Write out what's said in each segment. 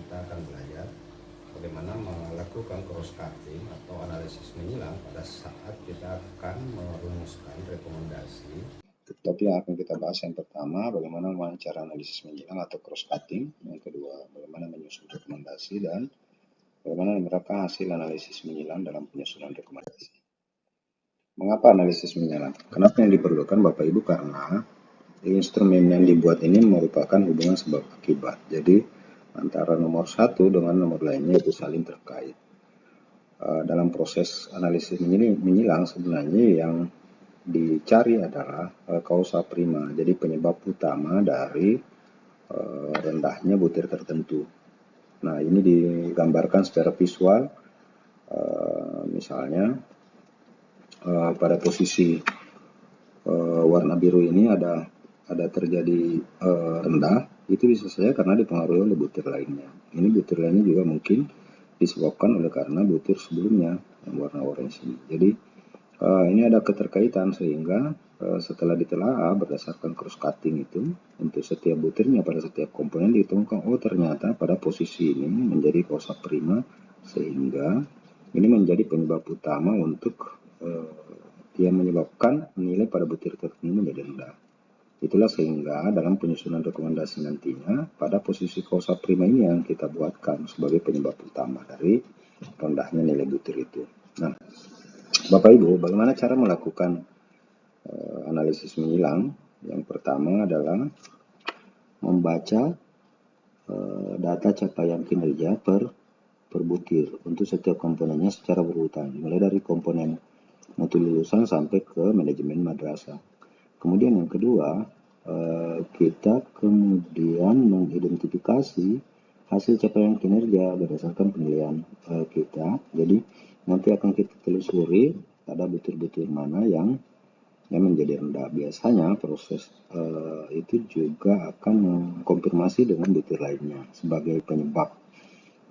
kita akan belajar bagaimana melakukan cross cutting atau analisis menyilang pada saat kita akan merumuskan rekomendasi. Tetapi yang akan kita bahas yang pertama, bagaimana cara analisis menyilang atau cross cutting. Yang kedua, bagaimana menyusun rekomendasi, dan bagaimana menerapkan hasil analisis menyilang dalam penyusunan rekomendasi. Mengapa analisis menyilang? Kenapa yang diperlukan Bapak Ibu? Karena instrumen yang dibuat ini merupakan hubungan sebab akibat. Jadi antara nomor satu dengan nomor lainnya itu saling terkait. Dalam proses analisis menyilang sebenarnya yang dicari adalah kausa prima, jadi penyebab utama dari rendahnya butir tertentu. Nah, ini digambarkan secara visual, misalnya pada posisi warna biru ini ada terjadi rendah, itu bisa saja karena dipengaruhi oleh butir lainnya. Ini butir lainnya juga mungkin disebabkan oleh karena butir sebelumnya yang warna orange ini. Jadi ini ada keterkaitan, sehingga setelah ditelaah berdasarkan cross cutting itu untuk setiap butirnya pada setiap komponen ditemukan, oh ternyata pada posisi ini menjadi kausa prima, sehingga ini menjadi penyebab utama untuk yang menyebabkan nilai pada butir tertentu menjadi rendah. Itulah sehingga dalam penyusunan rekomendasi nantinya pada posisi kausa prima ini yang kita buatkan sebagai penyebab utama dari rendahnya nilai butir itu. Nah, Bapak Ibu, bagaimana cara melakukan analisis menyilang? Yang pertama adalah membaca data capaian kinerja per butir untuk setiap komponennya secara berurutan, mulai dari komponen mutu lulusan sampai ke manajemen madrasah. Kemudian yang kedua, kita kemudian mengidentifikasi hasil capaian kinerja berdasarkan penilaian kita. Jadi nanti akan kita telusuri ada butir-butir mana yang menjadi rendah. Biasanya proses itu juga akan mengkonfirmasi dengan butir lainnya sebagai penyebab.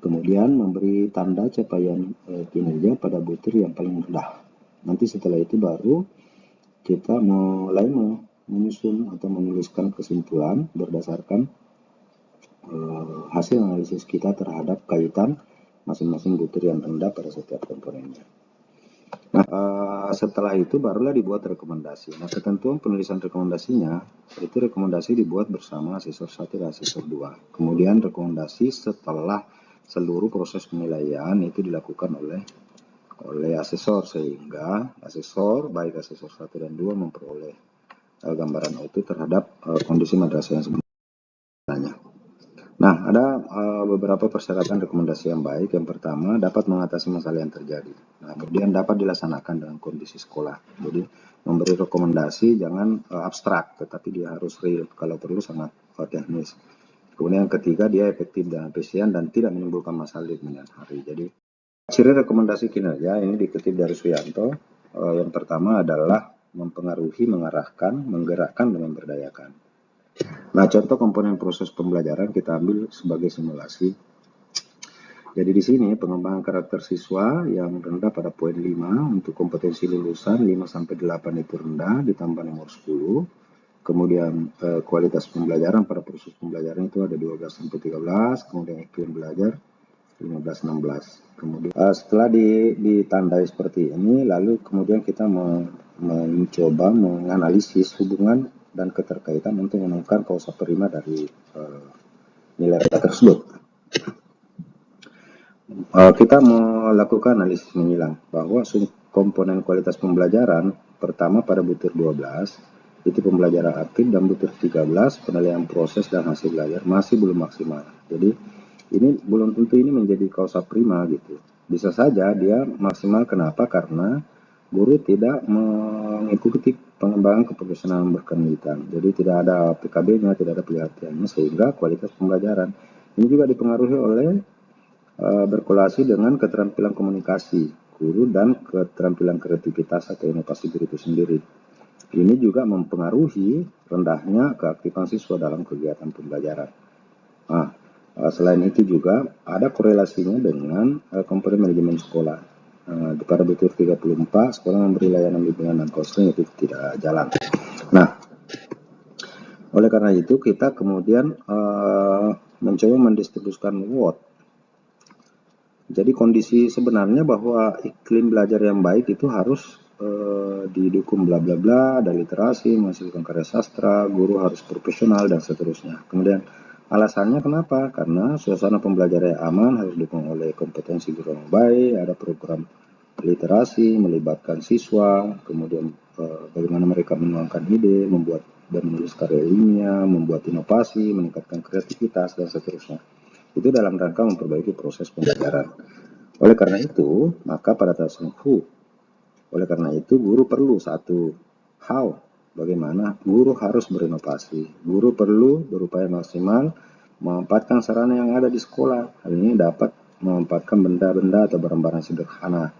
Kemudian memberi tanda capaian kinerja pada butir yang paling rendah. Nanti setelah itu baru kita mulai menyusun atau menuliskan kesimpulan berdasarkan hasil analisis kita terhadap kaitan masing-masing butir yang rendah pada setiap komponennya. Nah, setelah itu barulah dibuat rekomendasi. Nah, ketentuan penulisan rekomendasinya itu rekomendasi dibuat bersama asesor 1 dan asesor 2. Kemudian rekomendasi setelah seluruh proses penilaian itu dilakukan oleh asesor, sehingga asesor baik asesor 1 dan 2 memperoleh gambaran utuh terhadap kondisi madrasah yang sebenarnya. Nah, ada beberapa persyaratan rekomendasi yang baik. Yang pertama, dapat mengatasi masalah yang terjadi. Nah, kemudian dapat dilaksanakan dengan kondisi sekolah. Jadi, memberi rekomendasi jangan abstrak, tetapi dia harus real, kalau perlu sangat teknis. Kemudian yang ketiga, dia efektif dan efisien dan tidak menimbulkan masalah di kemudian hari. Jadi, ciri rekomendasi kinerja ini dikutip dari Suyanto. Yang pertama adalah mempengaruhi, mengarahkan, menggerakkan, dan memberdayakan. Nah, contoh komponen proses pembelajaran kita ambil sebagai simulasi. Jadi di sini pengembangan karakter siswa yang rendah pada poin 5 untuk kompetensi lulusan 5-8 itu rendah ditambah nomor 10. Kemudian kualitas pembelajaran pada proses pembelajaran itu ada 12-13, kemudian iklim belajar 15-16. Kemudian setelah ditandai seperti ini, lalu kemudian kita mencoba menganalisis hubungan dan keterkaitan untuk menemukan kausa prima dari nilai tersebut. Kita melakukan analisis menyilang bahwa komponen kualitas pembelajaran pertama pada butir 12 itu pembelajaran aktif, dan butir 13 penilaian proses dan hasil belajar masih belum maksimal. Jadi ini belum tentu ini menjadi kausa prima gitu. Bisa saja dia maksimal. Kenapa? Karena guru tidak mengikuti pengembangan keprofesionalan berkelanjutan. Jadi tidak ada PKB-nya, tidak ada pelatihannya, sehingga kualitas pembelajaran ini juga dipengaruhi oleh berkolasi dengan keterampilan komunikasi guru dan keterampilan kreativitas atau inovasi guru itu sendiri. Ini juga mempengaruhi rendahnya keaktifan siswa dalam kegiatan pembelajaran. Nah, selain itu juga ada korelasinya dengan komponen manajemen sekolah. Pada butir 34, sekolah memberi layanan bimbingan dan konseling itu tidak jalan. Nah, Oleh karena itu kita kemudian mencoba mendistribusikan WOT. Jadi kondisi sebenarnya bahwa iklim belajar yang baik itu harus didukung bla bla bla, ada literasi, menghasilkan karya sastra, guru harus profesional dan seterusnya. Kemudian alasannya kenapa? Karena suasana pembelajaran yang aman harus didukung oleh kompetensi guru yang baik, ada program literasi melibatkan siswa, kemudian bagaimana mereka menuangkan ide, membuat dan menulis karya ilmiah, membuat inovasi, meningkatkan kreativitas dan seterusnya. Itu dalam rangka memperbaiki proses pembelajaran. Oleh karena itu, maka pada tahun oleh karena itu guru perlu satu how, bagaimana guru harus berinovasi. Guru perlu berupaya maksimal memanfaatkan sarana yang ada di sekolah. Hal ini dapat memanfaatkan benda-benda atau barang-barang sederhana.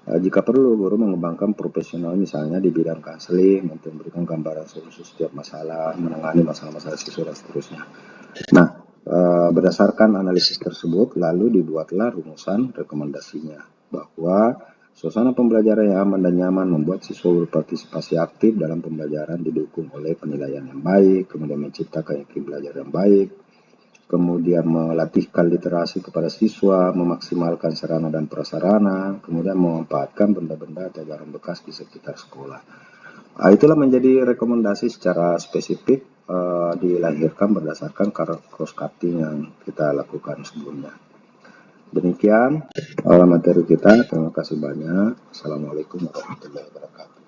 Jika perlu, guru mengembangkan profesional misalnya di bidang konseling untuk memberikan gambaran solusi setiap masalah, menangani masalah-masalah siswa dan seterusnya. Nah, berdasarkan analisis tersebut, lalu dibuatlah rumusan rekomendasinya bahwa suasana pembelajaran yang aman dan nyaman membuat siswa berpartisipasi aktif dalam pembelajaran didukung oleh penilaian yang baik, kemudian menciptakan iklim belajar yang baik, kemudian melatihkan literasi kepada siswa, memaksimalkan sarana dan prasarana, kemudian memanfaatkan benda-benda atau barang bekas di sekitar sekolah. Itulah menjadi rekomendasi secara spesifik dilahirkan berdasarkan cross cutting yang kita lakukan sebelumnya. Demikian materi kita. Terima kasih banyak. Assalamualaikum warahmatullahi wabarakatuh.